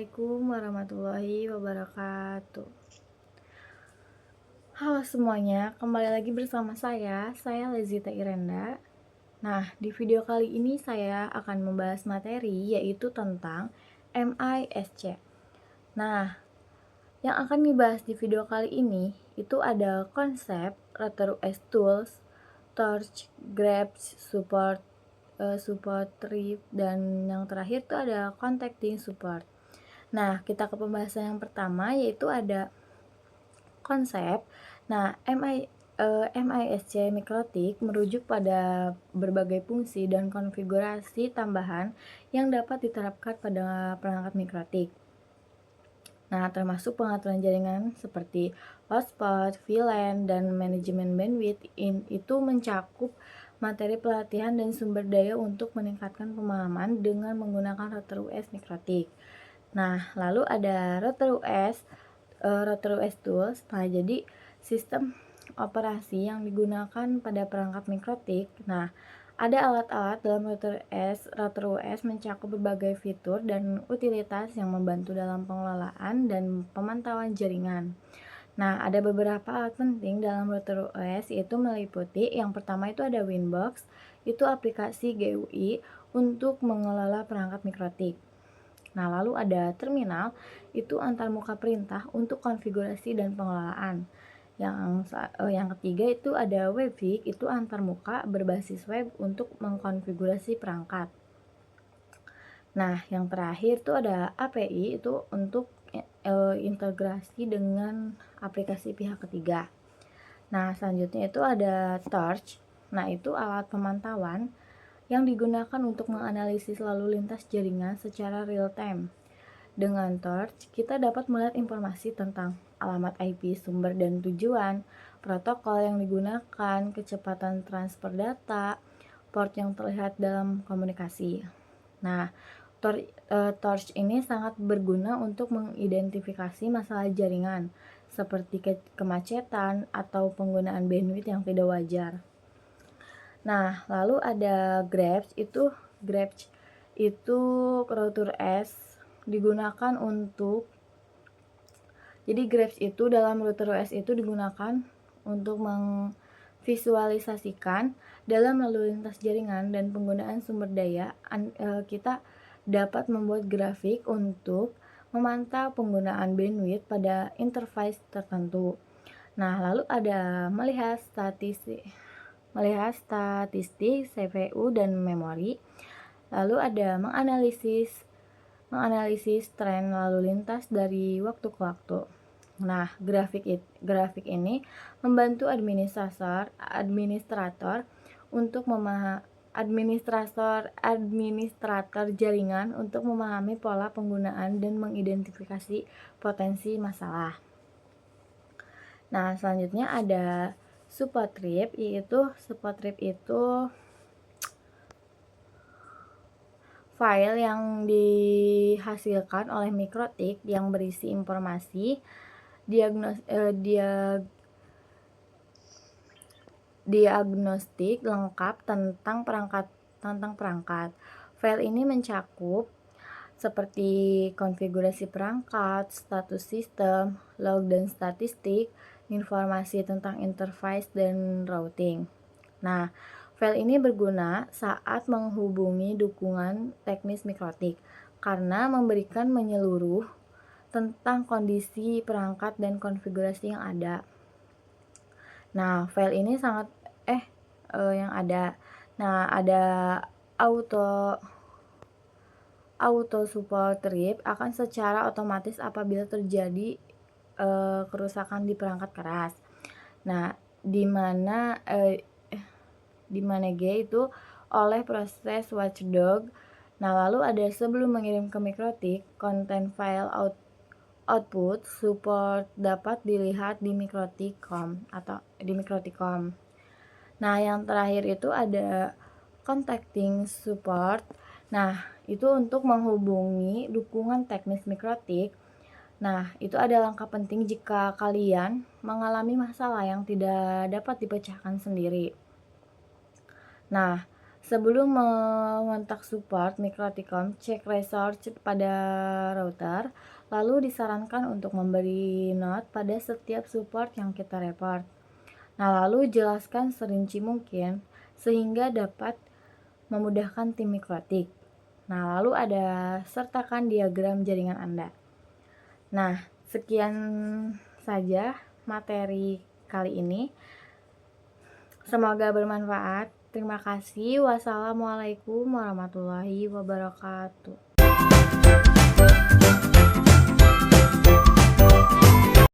Assalamualaikum warahmatullahi wabarakatuh. Halo semuanya, kembali lagi bersama saya Lezita Irenda. Nah, di video kali ini saya akan membahas materi yaitu tentang MISC. Nah, yang akan dibahas di video kali ini itu ada konsep, RotorOS tools, torch, grabs, support trip, dan yang terakhir itu ada contacting support. Nah, kita ke pembahasan yang pertama yaitu ada konsep. Nah, MISC mikrotik merujuk pada berbagai fungsi dan konfigurasi tambahan yang dapat diterapkan pada perangkat mikrotik. Nah, termasuk pengaturan jaringan seperti hotspot, VLAN, dan manajemen bandwidth itu mencakup materi pelatihan dan sumber daya untuk meningkatkan pemahaman dengan menggunakan RotorOS mikrotik. Nah, lalu ada RotorOS Tools. Nah, jadi sistem operasi yang digunakan pada perangkat mikrotik. Nah, ada alat-alat dalam RotorOS mencakup berbagai fitur dan utilitas yang membantu dalam pengelolaan dan pemantauan jaringan. Nah, ada beberapa alat penting dalam RotorOS, yaitu meliputi yang pertama itu ada Winbox, itu aplikasi GUI untuk mengelola perangkat mikrotik. Nah, lalu ada terminal, itu antarmuka perintah untuk konfigurasi dan pengelolaan. Yang ketiga itu ada Webvik, itu antarmuka berbasis web untuk mengkonfigurasi perangkat. Nah, yang terakhir itu ada API, itu untuk integrasi dengan aplikasi pihak ketiga. Nah, selanjutnya itu ada Torch. Nah, itu alat pemantauan yang digunakan untuk menganalisis lalu lintas jaringan secara real time. Dengan Torch, kita dapat melihat informasi tentang alamat IP sumber dan tujuan, protokol yang digunakan, kecepatan transfer data, port yang terlihat dalam komunikasi. Nah, Torch ini sangat berguna untuk mengidentifikasi masalah jaringan, seperti kemacetan atau penggunaan bandwidth yang tidak wajar. Nah, lalu ada Grabs itu RotorOS digunakan untuk, jadi Grabs itu dalam RotorOS itu digunakan untuk memvisualisasikan dalam lalu lintas jaringan dan penggunaan sumber daya. Kita dapat membuat grafik untuk memantau penggunaan bandwidth pada interface tertentu. Nah, lalu ada melihat statistik CPU dan memori. Lalu ada menganalisis tren lalu lintas dari waktu ke waktu. Nah, grafik ini membantu administrator untuk administrator jaringan untuk memahami pola penggunaan dan mengidentifikasi potensi masalah. Nah, selanjutnya ada support trip, yaitu support trip itu file yang dihasilkan oleh mikrotik yang berisi informasi diagnostik lengkap tentang perangkat. File ini mencakup seperti konfigurasi perangkat, status sistem, log dan statistik, informasi tentang interface dan routing. Nah, file ini berguna saat menghubungi dukungan teknis mikrotik karena memberikan menyeluruh tentang kondisi perangkat dan konfigurasi yang ada. Nah, file ini yang ada. Nah, ada auto support trip akan secara otomatis apabila terjadi kerusakan di perangkat keras. Nah, di mana G itu oleh proses watchdog. Nah, lalu ada sebelum mengirim ke mikrotik, content file output support dapat dilihat di mikrotik.com atau di mikrotik.com. Nah, yang terakhir itu ada contacting support. Nah, itu untuk menghubungi dukungan teknis mikrotik. Nah, itu ada langkah penting jika kalian mengalami masalah yang tidak dapat dipecahkan sendiri. Nah, Sebelum mengontak support Mikrotikom, cek resource pada router, lalu disarankan untuk memberi note pada setiap support yang kita report. Nah, lalu jelaskan serinci mungkin sehingga dapat memudahkan tim Mikrotik. Nah, lalu ada sertakan diagram jaringan Anda. Nah, sekian saja materi kali ini. Semoga bermanfaat. Terima kasih. Wassalamualaikum warahmatullahi wabarakatuh.